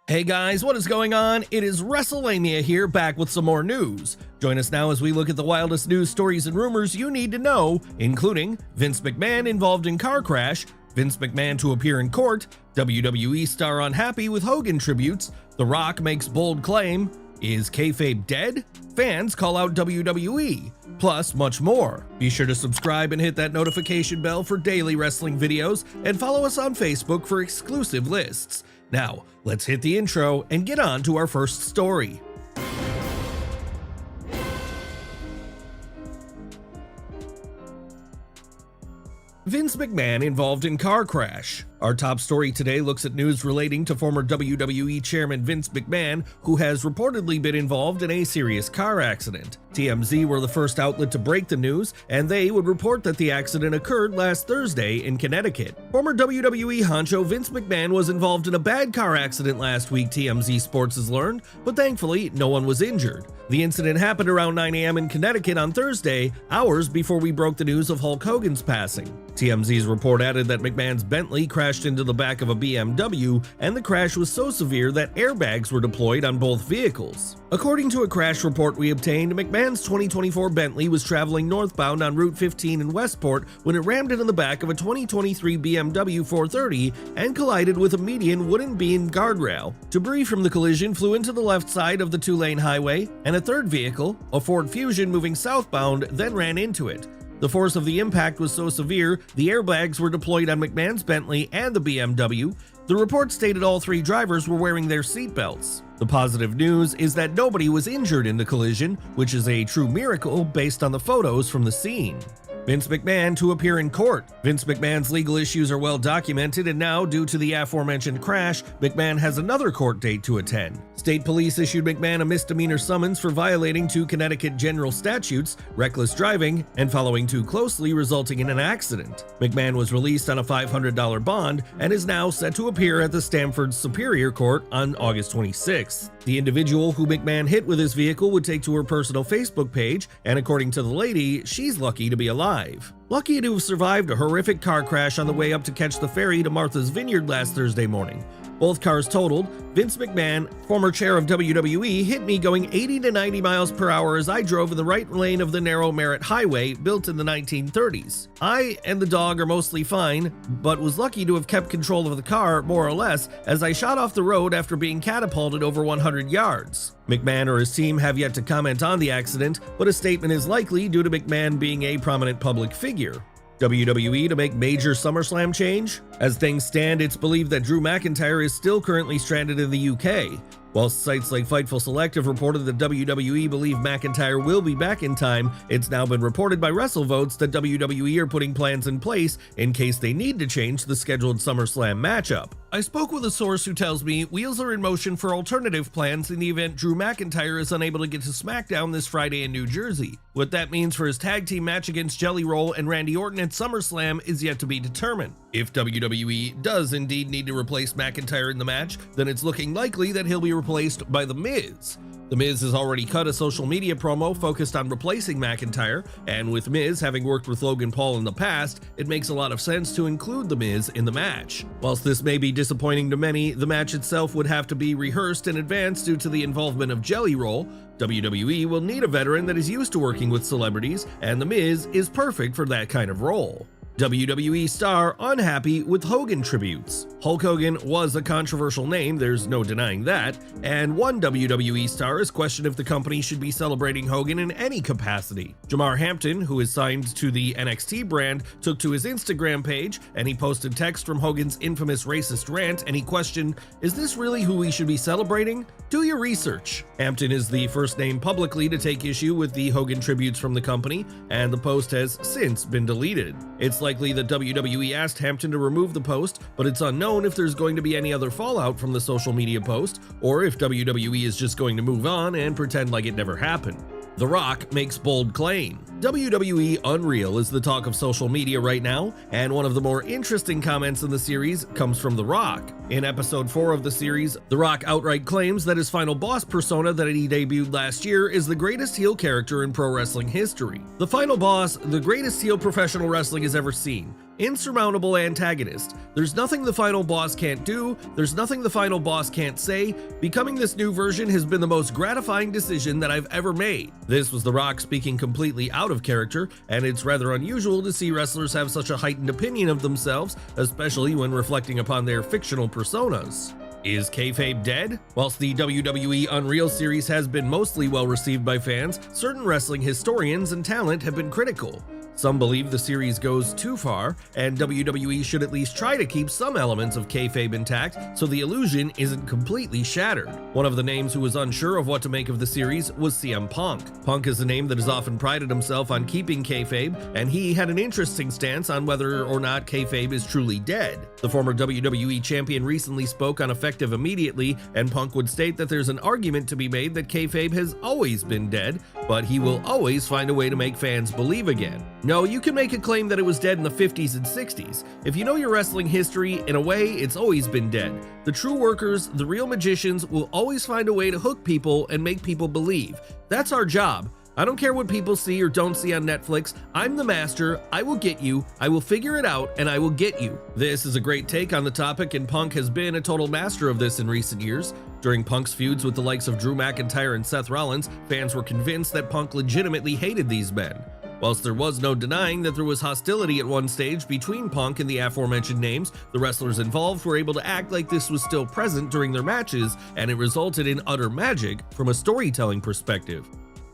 Hey guys, what is going on? It is WrestleMania here, back with some more news. Join us now as we look at the wildest news stories and rumors you need to know, including Vince McMahon involved in car crash, Vince McMahon to appear in court, WWE star unhappy with Hogan tributes, The Rock makes bold claim, is kayfabe dead? Fans call out WWE, plus much more. Be sure to subscribe and hit that notification bell for daily wrestling videos, and follow us on Facebook for exclusive lists. Now, let's hit the intro and get on to our first story. Vince McMahon involved in car crash. Our top story today looks at news relating to former WWE chairman Vince McMahon, who has reportedly been involved in a serious car accident. TMZ were the first outlet to break the news, and they would report that the accident occurred last Thursday in Connecticut. Former WWE honcho Vince McMahon was involved in a bad car accident last week, TMZ Sports has learned, but thankfully no one was injured. The incident happened around 9 a.m. in Connecticut on Thursday, hours before we broke the news of Hulk Hogan's passing. TMZ's report added that McMahon's Bentley crashed into the back of a BMW, and the crash was so severe that airbags were deployed on both vehicles. According to a crash report we obtained, McMahon's 2024 Bentley was traveling northbound on Route 15 in Westport when it rammed into the back of a 2023 BMW 430 and collided with a median wooden beam guardrail. Debris from the collision flew into the left side of the two-lane highway, and a third vehicle, a Ford Fusion moving southbound, then ran into it. The force of the impact was so severe, the airbags were deployed on McMahon's Bentley and the BMW. The report stated all three drivers were wearing their seatbelts. The positive news is that nobody was injured in the collision, which is a true miracle based on the photos from the scene. Vince McMahon to appear in court. Vince McMahon's legal issues are well documented, and now, due to the aforementioned crash, McMahon has another court date to attend. State police issued McMahon a misdemeanor summons for violating two Connecticut general statutes, reckless driving, and following too closely, resulting in an accident. McMahon was released on a $500 bond and is now set to appear at the Stamford Superior Court on August 26th. The individual who McMahon hit with his vehicle would take to her personal Facebook page, and according to the lady, she's lucky to be alive. Lucky to have survived a horrific car crash on the way up to catch the ferry to Martha's Vineyard last Thursday morning. Both cars totaled. Vince McMahon, former chair of WWE, hit me going 80 to 90 miles per hour as I drove in the right lane of the narrow Merritt Highway built in the 1930s. I and the dog are mostly fine, but was lucky to have kept control of the car, more or less, as I shot off the road after being catapulted over 100 yards. McMahon or his team have yet to comment on the accident, but a statement is likely due to McMahon being a prominent public figure. WWE to make major SummerSlam change? As things stand, it's believed that Drew McIntyre is still currently stranded in the UK. While sites like Fightful Select have reported that WWE believe McIntyre will be back in time, it's now been reported by WrestleVotes that WWE are putting plans in place in case they need to change the scheduled SummerSlam matchup. I spoke with a source who tells me wheels are in motion for alternative plans in the event Drew McIntyre is unable to get to SmackDown this Friday in New Jersey. What that means for his tag team match against Jelly Roll and Randy Orton at SummerSlam is yet to be determined. If WWE does indeed need to replace McIntyre in the match, then it's looking likely that he'll be replaced by The Miz. The Miz has already cut a social media promo focused on replacing McIntyre, and with Miz having worked with Logan Paul in the past, it makes a lot of sense to include The Miz in the match. Whilst this may be disappointing to many, the match itself would have to be rehearsed in advance due to the involvement of Jelly Roll. WWE will need a veteran that is used to working with celebrities, and The Miz is perfect for that kind of role. WWE star unhappy with Hogan tributes. Hulk Hogan was a controversial name, there's no denying that, and one WWE star has questioned if the company should be celebrating Hogan in any capacity. Jamar Hampton, who is signed to the NXT brand, took to his Instagram page and he posted text from Hogan's infamous racist rant, and he questioned, "Is this really who we should be celebrating? Do your research." Hampton is the first name publicly to take issue with the Hogan tributes from the company, and the post has since been deleted. It's likely that WWE asked Hampton to remove the post, but it's unknown if there's going to be any other fallout from the social media post, or if WWE is just going to move on and pretend like it never happened. The Rock makes bold claim. WWE Unreal is the talk of social media right now, and one of the more interesting comments in the series comes from The Rock. In episode 4 of the series, The Rock outright claims that his final boss persona that he debuted last year is the greatest heel character in pro wrestling history. The final boss, the greatest heel professional wrestling has ever seen. Insurmountable antagonist. There's nothing the final boss can't do, there's nothing the final boss can't say. Becoming this new version has been the most gratifying decision that I've ever made. This was The Rock speaking completely out of character, and it's rather unusual to see wrestlers have such a heightened opinion of themselves, especially when reflecting upon their fictional personas. Is kayfabe dead? Whilst the WWE Unreal series has been mostly well received by fans, certain wrestling historians and talent have been critical. Some believe the series goes too far, and WWE should at least try to keep some elements of kayfabe intact so the illusion isn't completely shattered. One of the names who was unsure of what to make of the series was CM Punk. Punk is a name that has often prided himself on keeping kayfabe, and he had an interesting stance on whether or not kayfabe is truly dead. The former WWE champion recently spoke on Effective Immediately, and Punk would state that there's an argument to be made that kayfabe has always been dead, but he will always find a way to make fans believe again. No, you can make a claim that it was dead in the 50s and 60s. If you know your wrestling history, in a way, it's always been dead. The true workers, the real magicians, will always find a way to hook people and make people believe. That's our job. I don't care what people see or don't see on Netflix. I'm the master. I will get you. I will figure it out, and I will get you. This is a great take on the topic, and Punk has been a total master of this in recent years. During Punk's feuds with the likes of Drew McIntyre and Seth Rollins, fans were convinced that Punk legitimately hated these men. Whilst there was no denying that there was hostility at one stage between Punk and the aforementioned names, the wrestlers involved were able to act like this was still present during their matches, and it resulted in utter magic from a storytelling perspective.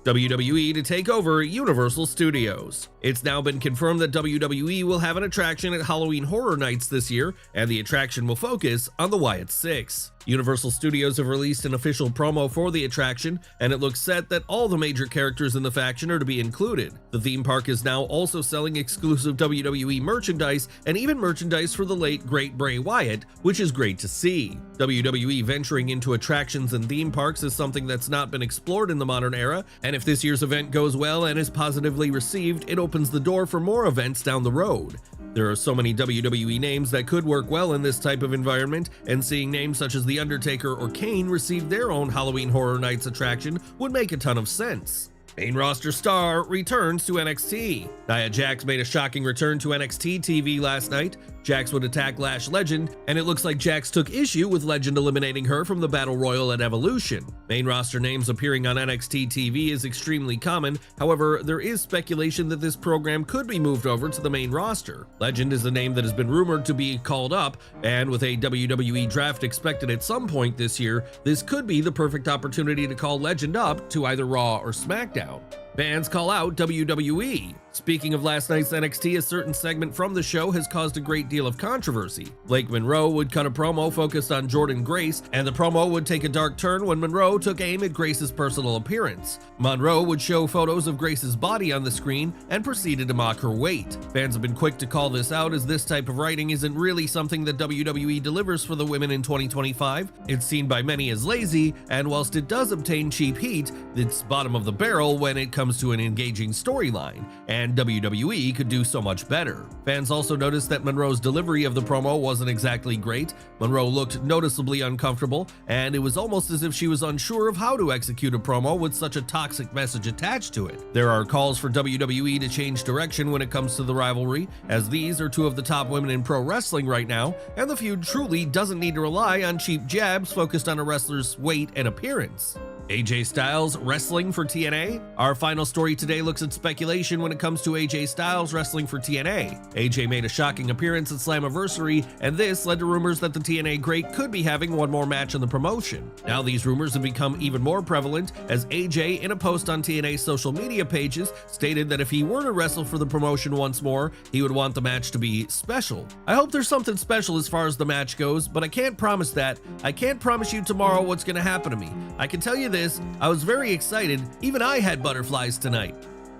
WWE to take over Universal Studios. It's now been confirmed that WWE will have an attraction at Halloween Horror Nights this year, and the attraction will focus on the Wyatt Six. Universal Studios have released an official promo for the attraction, and it looks set that all the major characters in the faction are to be included. The theme park is now also selling exclusive WWE merchandise and even merchandise for the late great Bray Wyatt, which is great to see. WWE venturing into attractions and theme parks is something that's not been explored in the modern era, and if this year's event goes well and is positively received, it opens the door for more events down the road. There are so many WWE names that could work well in this type of environment, and seeing names such as The Undertaker or Kane receive their own Halloween Horror Nights attraction would make a ton of sense. Main roster star returns to NXT. Nia Jax made a shocking return to NXT TV last night. Jax would attack Lash Legend, and it looks like Jax took issue with Legend eliminating her from the Battle Royal at Evolution. Main roster names appearing on NXT TV is extremely common, however, there is speculation that this program could be moved over to the main roster. Legend is a name that has been rumored to be called up, and with a WWE draft expected at some point this year, this could be the perfect opportunity to call Legend up to either Raw or SmackDown. Fans call out WWE. Speaking of last night's NXT, a certain segment from the show has caused a great deal of controversy. Blake Monroe would cut a promo focused on Jordynne Grace, and the promo would take a dark turn when Monroe took aim at Grace's personal appearance. Monroe would show photos of Grace's body on the screen and proceeded to mock her weight. Fans have been quick to call this out, as this type of writing isn't really something that WWE delivers for the women in 2025. It's seen by many as lazy, and whilst it does obtain cheap heat, it's bottom of the barrel when it comes to an engaging storyline, and WWE could do so much better. Fans also noticed that Monroe's delivery of the promo wasn't exactly great. Monroe looked noticeably uncomfortable, and it was almost as if she was unsure of how to execute a promo with such a toxic message attached to it. There are calls for WWE to change direction when it comes to the rivalry, as these are two of the top women in pro wrestling right now, and the feud truly doesn't need to rely on cheap jabs focused on a wrestler's weight and appearance. AJ Styles wrestling for TNA? Our final story today looks at speculation when it comes to AJ Styles wrestling for TNA. AJ made a shocking appearance at Slammiversary, and this led to rumors that the TNA great could be having one more match in the promotion. Now these rumors have become even more prevalent, as AJ, in a post on TNA's social media pages, stated that if he were to wrestle for the promotion once more, he would want the match to be special. I hope there's something special as far as the match goes, but I can't promise that. I can't promise you tomorrow what's going to happen to me. I can tell you this, I was very excited. Even I had butterflies tonight.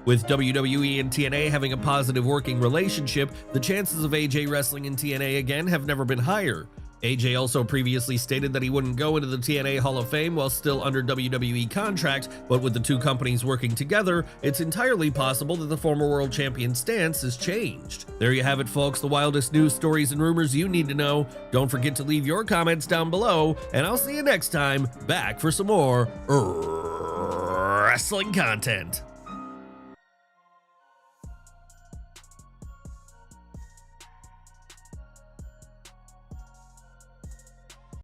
With WWE and TNA having a positive working relationship, the chances of AJ wrestling in TNA again have never been higher. AJ also previously stated that he wouldn't go into the TNA Hall of Fame while still under WWE contract, but with the two companies working together, it's entirely possible that the former world champion's stance has changed. There you have it, folks, the wildest news stories and rumors you need to know. Don't forget to leave your comments down below, and I'll see you next time, back for some more wrestling content.